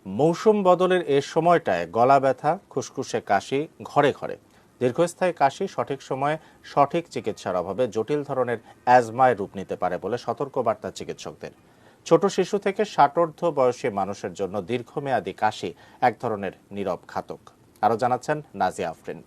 মৌসুম বদলের এ সময়টায় গলা ব্যথা, খুসখুসে কাশি ঘরে ঘরে। দীর্ঘস্থায়ী কাশি সঠিক সময়ে সঠিক চিকিৎসার অভাবে জটিল ধরনের অ্যাজমায় রূপ নিতে পারে বলে সতর্কবার্তা চিকিৎসকদের। ছোট শিশু থেকে ষাটোর্ধ্ব বয়সী মানুষের জন্য দীর্ঘমেয়াদী কাশি এক ধরনের নীরব ঘাতক। আরও জানাচ্ছেন নাজিয়া আফরিন।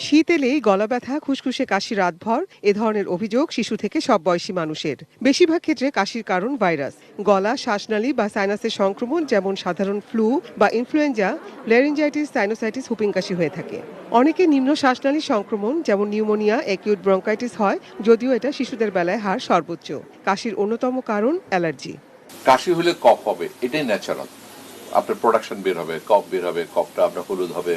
শীত এলেই গলা ব্যথা, খুসখুসে কাশি রাতভর এ ধরনের অভিযোগ শিশু থেকে সব বয়সী মানুষের। বেশিরভাগ ক্ষেত্রে কাশির কারণ ভাইরাস, গলা, শ্বাসনালী বা সাইনাসের সংক্রমণ, যেমন সাধারণ ফ্লু বা ইনফ্লুয়েঞ্জা, ল্যারিঞ্জাইটিস, সাইনোসাইটিস, হুপিং কাশি হয়ে থাকে। অনেকে নিম্ন শ্বাসনালী সংক্রমণ যেমন নিউমোনিয়া, অ্যাকিউট ব্রঙ্কাইটিস হয়, যদিও এটা শিশুদের বেলায় হার সর্বোচ্চ। কাশির অন্যতম কারণ অ্যালার্জি। কাশি হলে কফ হবে, এটাই ন্যাচারাল। আপনার প্রোডাকশন বের হবে, কফ বের হবে, কফটা আপনার হলুদ হবে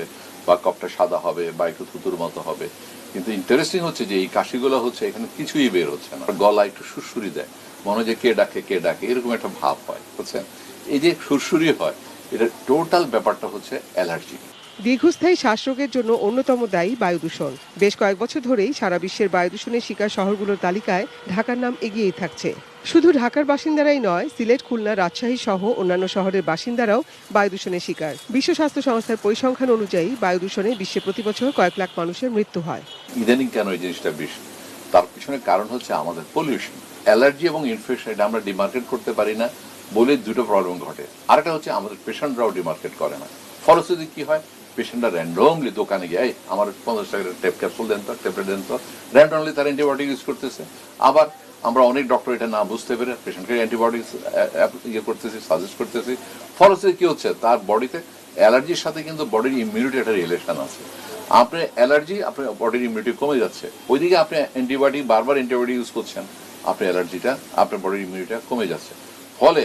বা কফটা সাদা হবে বা একটু থুতুর মতো হবে। কিন্তু ইন্টারেস্টিং হচ্ছে যে এই কাশিগুলো হচ্ছে এখানে কিছুই বের হচ্ছে না, গলা একটু সুরসুরি দেয়, মনে হয় যে কে ডাকে এরকম একটা ভাব হয়, বুঝছেন? এই যে সুরসুরি হয়, এটা টোটাল ব্যাপারটা হচ্ছে অ্যালার্জি। দীর্ঘস্থায়ী শ্বাসরোগের জন্য অন্যতম দায়ী বায়ু দূষণ। বেশ কয়েক বছর ধরেই সারা বিশ্বের বায়ু দূষণের শিকার শহরগুলোর তালিকায় ঢাকার নাম এগিয়েই থাকছে। শুধু ঢাকার বাসিন্দারাই নয়, সিলেট, খুলনা, রাজশাহী সহ অন্যান্য শহরের বাসিন্দারাও বায়ু দূষণের শিকার। বিশ্ব স্বাস্থ্য সংস্থার পরিসংখ্যান অনুযায়ী বায়ু দূষণে বিশ্বে প্রতি বছর কয়েক লাখ মানুষের মৃত্যু হয়। ইদানিং কেন এই জিনিসটা বেশি, তার পিছনে কারণ হচ্ছে আমাদের পলিউশন। অ্যালার্জি এবং ইনফেকশন এটা আমরা ডিমার্কেট করতে পারি না বলে দুটো প্রবলেম ঘটে। আরেকটা হচ্ছে আমাদের পেশেন্টরাও ডিমার্কেট করে না। ফলশ্রুতি কি হয়, পেশেন্টরা র্যান্ডমলি দোকানে গিয়ে আমার 50 টাকার টেপ ক্যাপসুল দেন তো, ট্যাবলেট দেন তো, র্যান্ডমলি তার অ্যান্টিবায়োটিক ইউজ করতেছে। আবার আমরা অনেক ডক্টর এটা না বুঝতে পেরে পেশেন্টকে অ্যান্টিবায়োটিক করতেছি, সাজেস্ট করতেছি। ফলশ্রুতি কি হচ্ছে, তার বডিতে অ্যালার্জির সাথে কিন্তু বডির ইমিউনিটি একটা রিলেশন আছে। আপনার অ্যালার্জি, আপনার বডির ইমিউনিটি কমে যাচ্ছে, ওইদিকে আপনি অ্যান্টিবায়োটিক বারবার অ্যান্টিবায়োটিক ইউজ করছেন, আপনার অ্যালার্জিটা, আপনার বডির ইমিউনিটিটা কমে যাচ্ছে। ফলে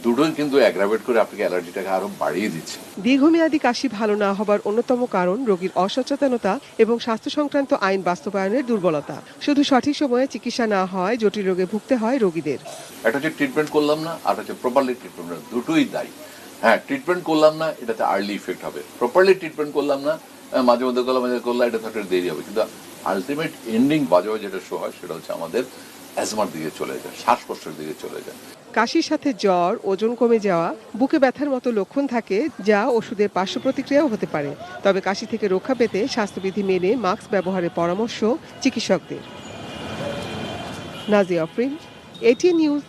দুটোই কিন্তু অ্যাগ্রাভেট করে আপনাকে অ্যালার্জিটাকে আরো বাড়িয়ে দিচ্ছে। দীর্ঘমেয়াদী কাশি ভালো না হবার অন্যতম কারণ রোগীর অসচেতনতা এবং স্বাস্থ্য সংক্রান্ত আইন বাস্তবায়নের দুর্বলতা। শুধু সঠিক সময়ে চিকিৎসা না হয় জটিল রোগে ভুগতে হয় রোগীদের। একটা হচ্ছে ট্রিটমেন্ট করলাম না, আর হচ্ছে প্রপারলি ট্রিটমেন্ট, দুটোই দায়ী। হ্যাঁ, ট্রিটমেন্ট করলাম না, এটাতে আর্লি ইফেক্ট হবে। প্রপারলি ট্রিটমেন্ট করলাম না, মাঝে মধ্যে করলাম, এটা তো দেরি হবে। কিন্তু আলটিমেট এন্ডিং বাজে যেটা শো হয় সেটা হচ্ছে আমাদের অ্যাজমার দিকে চলে যায়, শ্বাসকষ্টের দিকে চলে যায়। কাশির সাথে জ্বর, ওজন কমে যাওয়া, বুকে ব্যথার মতো লক্ষণ থাকে, যা ওষুধের পার্শ্ব প্রতিক্রিয়াও হতে পারে। তবে কাশি থেকে রক্ষা পেতে স্বাস্থ্যবিধি মেনে মাস্ক ব্যবহারের পরামর্শ চিকিৎসকদের। Nazia Afrin, ATN news.